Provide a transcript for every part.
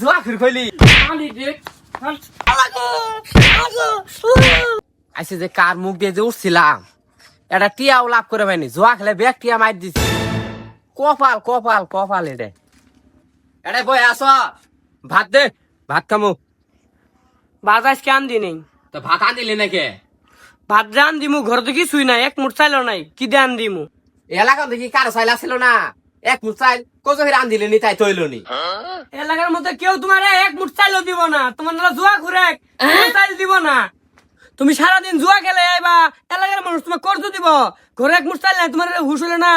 জুয়া খেল কইলি আইসে যে কার মুখ দিয়ে যে উঠছিলাম এটা টিয়াও লাভ করে পাইনি জুয়া খেলে ব্যাগ টিয়া মার দিছি কপাল কপাল কপাল এটা বই আস ভাত দে ভাত খামু ভাত আজকে আন দি নেই তো ভাত আন দিলি নাকি ভাত যে আন দিমু ঘর তো কিছুই নাই এক মুঠ চাইলো নাই কি দিয়ে আন দিমু এলাকা দেখি কারো চাইল ছিল না এক মুঠ চাইল কত ফের আন দিলি নি তাই তৈল নি এলাকার মধ্যে কেউ তোমার এক মুঠ চাইলো দিব না তোমার নালা জুয়া ঘুরে চাইল দিব না তুমি সারাদিন জুয়া খেলে আইবা এলাকার মানুষ তোমার কর্জ দিব ঘরে এক মুঠ চাইল নাই তোমার হুশ হলো না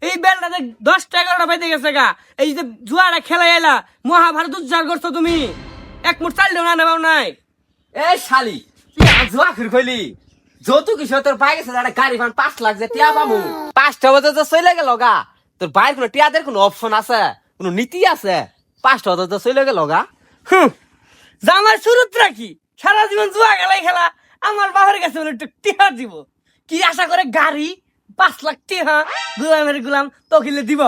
এই বেলটাতে 10-11টা পাইতে গেছে গা এই যে জুয়াটা খেলে এলা মহাভারত উচ্চার করছো তুমি এক মুঠ চাইল না নেবাও নাই এই শালি তুই জুয়া খেল কইলি যত কিছু তোর পাই গেছে একটা গাড়ি ভান 5 লাখ যে টিয়া পামু 5টা বাজে তো চলে গেল গা তোর বাইর কোনো টিয়াদের কোনো অপশন আছে কোনো নীতি আছে 5টা বাজে তো চলে গেল গা আমার শুরুত রাখি সারা জীবন জুয়া খেলাই খেলা আমার বাবার কাছে বলে একটু টিহা দিব কি আশা করে গাড়ি 5 লাখ টিহা গুলামের গুলাম তো খেলে দিব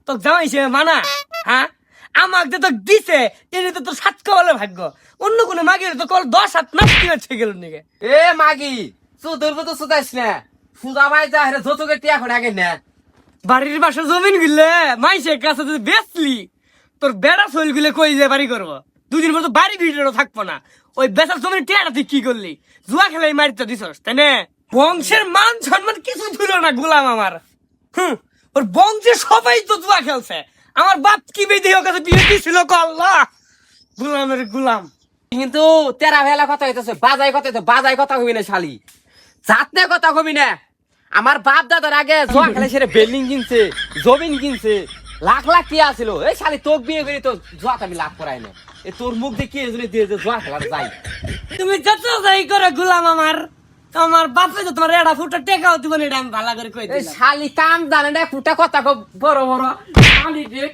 তো জামাই হিসেবে মানা হ্যাঁ আমাকে তো দিছে এটা তো তোর 7 কবলে ভাগ্য অন্য কোনো মাগির তো কল 10-7 নাচ কিনেছে গেল নিকে এ মাগি সুদর তো সুদাইস না সুদা ভাই যা রে যতকে টিয়া করে আগে না বাড়ির পাশে জমিন গুলে মাইসের কাছে যদি বেচলি তোর বেড়া শৈল গুলে কই যে বাড়ি করবো দুদিন মতো বাড়ি ভিড়েও থাকবো না ওই বেচার জমিন টিয়াটা তুই কি করলি জুয়া খেলে মারিতে দিছস তাই না বংশের মান সম্মান কিছু ছিল না গোলাম আমার ওর বংশের সবাই তো জুয়া খেলছে আমার বাপ কি বেঁধে ওর কাছে বিয়ে দিছিল আল্লাহ গোলামের গোলাম কিন্তু তেরা ভেলা কথা হইতেছে বাজাই কথা হইতে বাজাই কথা কবি না শালি জাতনে কথা কবি না আমার বাপ দাদার আগে জুয়া খেলে সেরে বিল্ডিং কিনছে জমিন কিনছে লাখ লাখ টিয়া ছিল এই শালি তোক বিয়ে করি তো জুয়াত আমি লাভ করাই না এ তোর মুখ দেখি এজন্য দিয়ে যে জুয়া খেলার যাই তুমি যত যাই করে গোলাম আমার বাপে তো তোমার এটা ফুটা টেকাও দিব না এটা আমি ভালো করে কই এই দিলাম শালি কাম জানে না ফুটা কথা কব বড় বড় শালি রে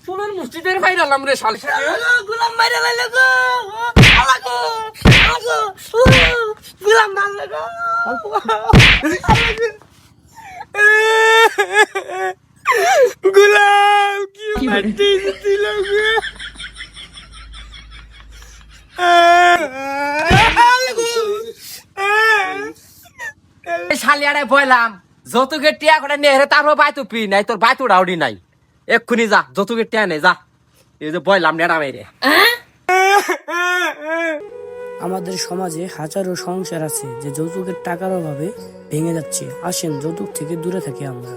শুনুন মুস্তিদের ভাইরালাম রে শালি গোলাম মাইরা লাইলো গো আলাগো আগো গোলাম মারলো গো গোলাম কি মারতে দিল গো শালিয়ারে বইলাম যতকে টিয়া করে নিয়ে তারপর বাইতু পি নাই তোর বাইতু ডাউডি নাই এক্ষুনি যা যতকে টিয়া নেই যা এই যে বইলাম নেড়া মেরে আমাদের সমাজে হাজারো সংসার আছে যে যৌতুকের টাকার অভাবে ভেঙে যাচ্ছে। আসেন যৌতুক থেকে দূরে থাকি আমরা।